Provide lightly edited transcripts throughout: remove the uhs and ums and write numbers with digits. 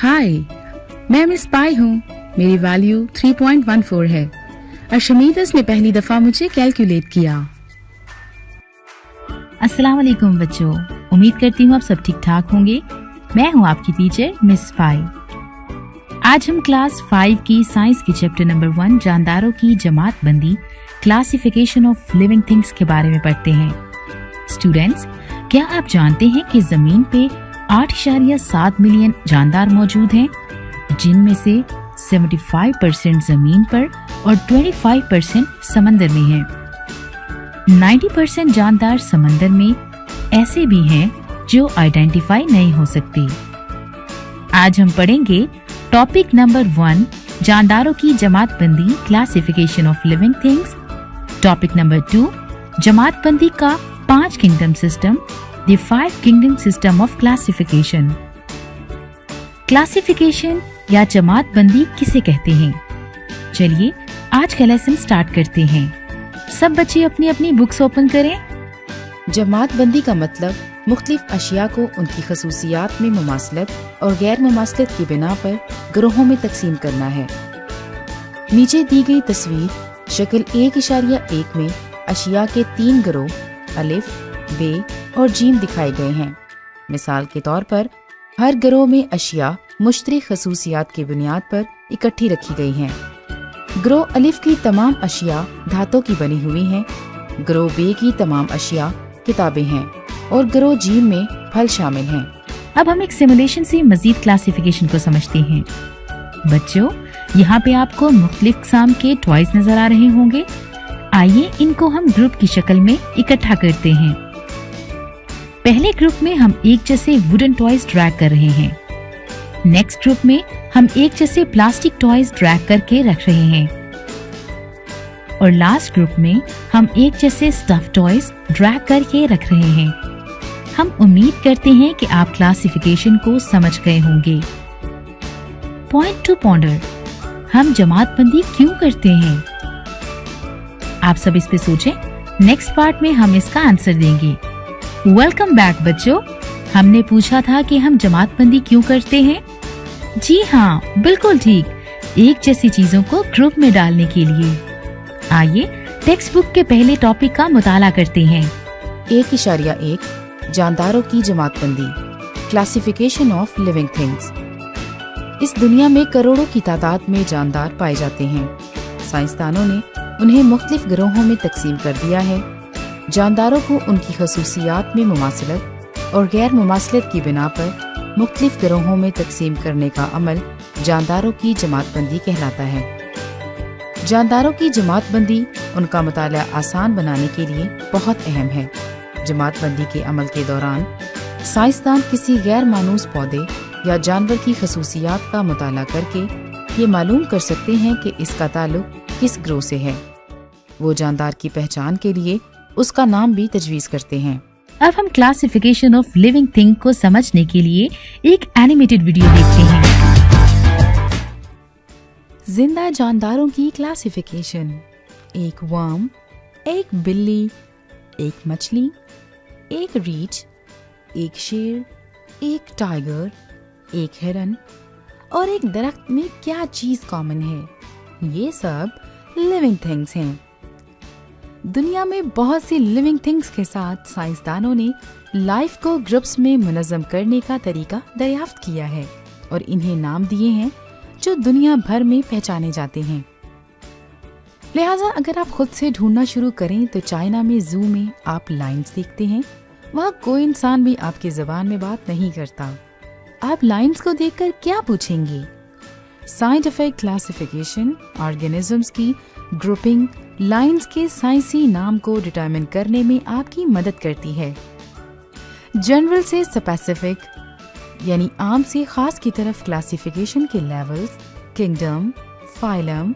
हाय, मैं मिस पाई हूँ। मेरी वैल्यू 3.14 है और शमीदस ने पहली दफा मुझे कैलकुलेट किया। अस्सलाम वालेकुम बच्चों, उम्मीद करती हूँ आप सब ठीक ठाक होंगे। मैं हूँ आपकी टीचर मिस पाई। आज हम क्लास 5 की साइंस के चैप्टर नंबर 1 जानदारों की जमात बंदी क्लासिफिकेशन ऑफ लिविंग थिंग्स के बारे में पढ़ते हैं। स्टूडेंट्स, क्या आप जानते हैं कि जमीन पे 8.7 मिलियन जानदार मौजूद हैं, जिनमें से 75% जमीन पर और 25% समंदर में हैं। 90% जानदार समंदर में ऐसे भी हैं जो आइडेंटिफाई नहीं हो सकते। आज हम पढ़ेंगे टॉपिक नंबर 1 जानदारों की जमात बंदी classification of living things. Topic number 2 जमात बंदी का 5 kingdom system, the 5 kingdom system of classification. Classification या जमात बंदी किसे कहते हैं? चलिए आज का लेसन स्टार्ट करते हैं। सब बच्चे अपनी अपनी बुक्स ओपन करें। जमात बंदी का मतलब मुख्तलिफ अशिया को उनकी खसूसियात में मुमासलत और गैर मुमासलत की बिना पर ग्रोहों में तकसीम करना है। नीचे दी गई तस्वीर शक्ल 1.1 में अशिया के 3 ग्रोह अलिफ, बे और जीम दिखाए गए हैं। मिसाल के तौर पर हर ग्रोह में अशिया मुश्तरक खसूसियात की बुनियाद पर इकट्ठी रखी गई हैं। ग्रोह अलिफ की तमाम अशिया धातों की बनी हुई हैं। ग्रोह बे की तमाम अशिया किताबें हैं और ग्रोह जीम में फल शामिल हैं। अब हम एक सिमुलेशन से मजीद क्लासिफिकेशन को समझते हैं। बच्चों, यहाँ पे आपको मुख्तलिफ किस्म के टॉयज नजर आ रहे होंगे। आइए इनको हम ग्रुप की शक्ल में इकट्ठा करते हैं। पहले ग्रुप में हम एक जैसे वुडन टॉयज ड्रैग कर रहे हैं। नेक्स्ट ग्रुप में हम एक जैसे प्लास्टिक टॉयज ड्रैग करके रख रहे हैं और लास्ट ग्रुप में हम एक जैसे स्टफ टॉयज ड्रैग करके रख रहे हैं। हम उम्मीद करते हैं कि आप क्लासिफिकेशन को समझ गए होंगे। पॉइंट टू पॉन्डर, हम जमात बंदी क्यों करते हैं? आप सब इस पे सोचें। नेक्स्ट पार्ट में हम इसका आंसर देंगे। वेलकम बैक बच्चों। हमने पूछा था कि हम जमात बंदी क्यों करते हैं। जी हाँ, बिल्कुल ठीक, एक जैसी चीजों को ग्रुप में डालने के लिए। आइए टेक्स्ट बुक के पहले टॉपिक का मुताला करते हैं। 1.1 जानदारों की जमात बंदी क्लासिफिकेशन ऑफ लिविंग थिंग्स। इस दुनिया में करोड़ों की तादाद में जानदार पाए जाते हैं। साइंसदानों ने उन्हें मुख्तलिफ ग्रोहों में तकसीम कर दिया है। जानदारों को उनकी खसूसियात में मुमासलत और गैर मुमासलत की बिना पर मुख्तलिफ ग्रोहों में तकसीम करने का अमल जानदारों की जमात बंदी कहलाता है। जानदारों की जमात बंदी उनका मुताला आसान बनाने के लिए बहुत अहम है। जमात बंदी के अमल के दौरान साइंसदान किसी गैर मानूस पौधे या जानवर की खसूसियात का मुताला करके ये मालूम कर सकते हैं कि इसका ताल्लुक किस ग्रोह से है। वो जानदार की पहचान के लिए उसका नाम भी तजवीज़ करते हैं। अब हम क्लासिफिकेशन ऑफ लिविंग थिंग को समझने के लिए एक एनिमेटेड वीडियो देखते हैं। जिंदा जानदारों की क्लासिफिकेशन। एक वर्म, एक बिल्ली, एक मछली, एक रीछ, एक शेर, एक टाइगर, एक हिरन और एक दरख्त में क्या चीज कॉमन है? ये सब लिविंग थिंग्स हैं। दुनिया में बहुत सी लिविंग थिंग्स के साथ साइंसदानों ने लाइफ को ग्रुप्स में मुनज़्ज़म करने का तरीका दरियाफ्त किया है और इन्हें नाम दिए हैं जो दुनिया भर में पहचाने जाते हैं। लिहाजा अगर आप खुद से ढूंढना शुरू करें तो चाइना में जू में आप लाइन्स देखते हैं। वहाँ कोई इंसान भी आपकी ज़बान में बात नहीं करता। आप लाइन्स को देखकर क्या पूछेंगे? साइंटिफिक क्लासिफिकेशन ऑर्गेनिजम्स की ग्रुपिंग लाइन्स के साइंसी नाम को डिटरमिन करने में आपकी मदद करती है। जनरल से स्पेसिफिक यानी आम से खास की तरफ क्लासिफिकेशन के levels kingdom, phylum,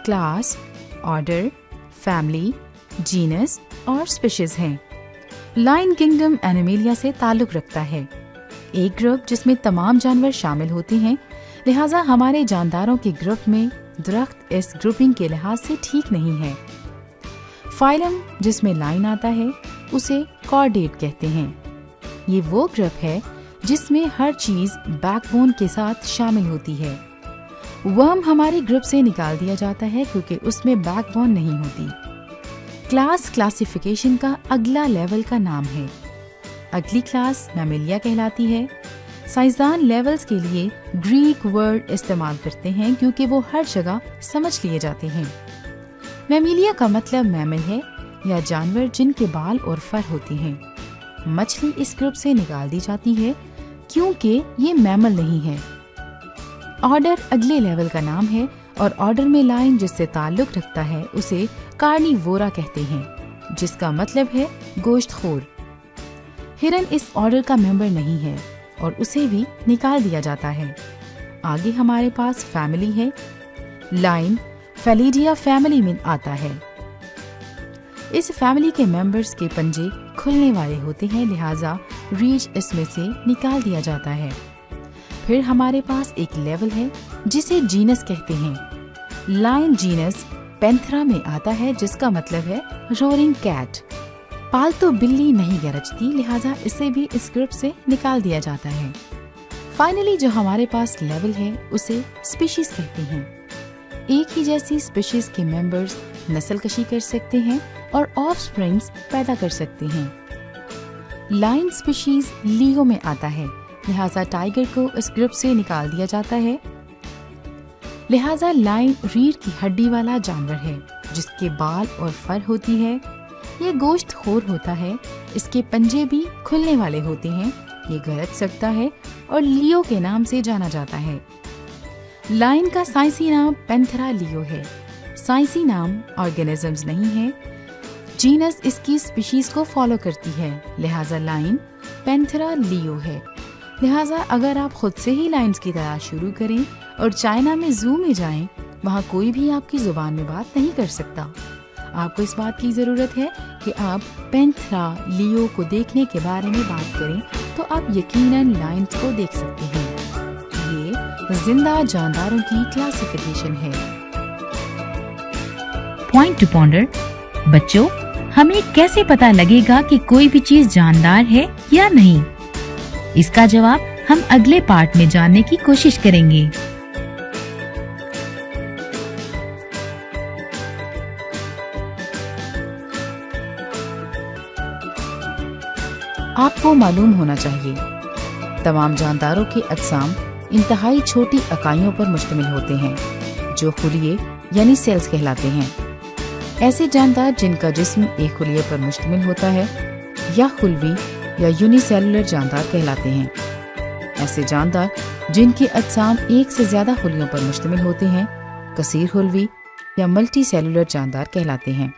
class, order, family, genus और स्पीशीज हैं। लाइन किंगडम एनिमेलिया से ताल्लुक रखता है, एक ग्रुप जिसमें तमाम जानवर शामिल होते हैं। लिहाजा हमारे जानदारों के ग्रुप में दरख्त इस ग्रुपिंग के लिहाज से ठीक नहीं है। फाइलम जिसमें लाइन आता है उसे कॉर्डेट कहते हैं। ये वो ग्रुप है جس میں ہر چیز بیک بون کے ساتھ شامل ہوتی ہے۔ ورم ہمارے گروپ سے نکال دیا جاتا ہے کیونکہ اس میں بیک بون نہیں ہوتی۔ کلاس کلاسیفیکیشن کا اگلا لیول کا نام ہے۔ اگلی کلاس میملیا کہلاتی ہے۔ سائنسدان لیولز کے لیے گریک ورڈ استعمال کرتے ہیں کیونکہ وہ ہر جگہ سمجھ لیے جاتے ہیں۔ میملیا کا مطلب میمل ہے یا جانور جن کے بال اور فر ہوتے ہیں۔ مچھلی اس گروپ سے نکال دی جاتی ہے کیونکہ یہ میمل نہیں ہے۔ آرڈر اگلے لیول کا نام ہے اور آرڈر میں لائن جس سے تعلق رکھتا ہے اسے کارنیورا کہتے ہیں، جس کا مطلب ہے گوشت خور۔ ہرن اس آرڈر کا ممبر نہیں ہے اور اسے بھی نکال دیا جاتا ہے۔ آگے ہمارے پاس فیملی ہے۔ لائن فیلیڈیا فیملی میں آتا ہے۔ اس فیملی کے ممبرز کے پنجے کھلنے والے ہوتے ہیں، لہٰذا ریچ اس میں سے نکال دیا جاتا ہے۔ پھر ہمارے پاس ایک لیول ہے جسے جینس کہتے ہیں۔ لائن جینس پینتھرا میں آتا ہے جس کا مطلب ہے رورنگ کیٹ۔ پالتو بلی نہیں گرجتی، لہٰذا اسے بھی اس گروپ سے نکال دیا جاتا ہے۔ فائنلی جو ہمارے پاس لیول ہے اسے اسپیشیز کہتے ہیں۔ ایک ہی جیسی اسپیشیز کے ممبرز نسل کشی کر سکتے ہیں اور آف سپرنگز پیدا کر سکتے ہیں۔ لائن اسپیشیز لیو میں آتا ہے، لہٰذا ٹائیگر کو اس گروپ سے نکال دیا جاتا ہے۔ لہٰذا لائن ریڑھ کی ہڈی والا جانور ہے جس کے بال اور فر ہوتی ہے۔ یہ گوشت خور ہوتا ہے، اس کے پنجے بھی کھلنے والے ہوتے ہیں، یہ گرج سکتا ہے اور لیو کے نام سے جانا جاتا ہے۔ لائن کا سائنسی نام پینتھرا لیو ہے۔ سائنسی نام آرگینزمز نہیں ہے، جینس اس کی اسپیشیز کو فالو کرتی ہے، لہٰذا لائن پینتھرا لیو ہے۔ لہٰذا اگر آپ خود سے ہی لائنز کی تلاش شروع کریں اور چائنا میں زو میں جائیں، وہاں کوئی بھی آپ کی زبان میں بات نہیں کر سکتا۔ آپ کو اس بات کی ضرورت ہے کہ آپ پینتھرا لیو کو دیکھنے کے بارے میں بات کریں تو آپ یقیناً لائنز کو دیکھ سکتے ہیں۔ یہ زندہ جانداروں کی کلاسیفیکیشن ہے۔ Point to ponder. بچوں، ہمیں کیسے پتا لگے گا کہ کوئی بھی چیز جاندار ہے یا نہیں؟ اس کا جواب ہم اگلے پارٹ میں جاننے کی کوشش کریں گے۔ آپ کو معلوم ہونا چاہیے تمام جانداروں کے اجسام انتہائی چھوٹی اکائیوں پر مشتمل ہوتے ہیں جو خلیے یعنی سیلز کہلاتے ہیں۔ ایسے جاندار جن کا جسم ایک خلیے پر مشتمل ہوتا ہے یا خلوی یا یونی سیلولر جاندار کہلاتے ہیں۔ ایسے جاندار جن کے اجسام ایک سے زیادہ خلیوں پر مشتمل ہوتے ہیں کثیر خلوی یا ملٹی سیلولر جاندار کہلاتے ہیں۔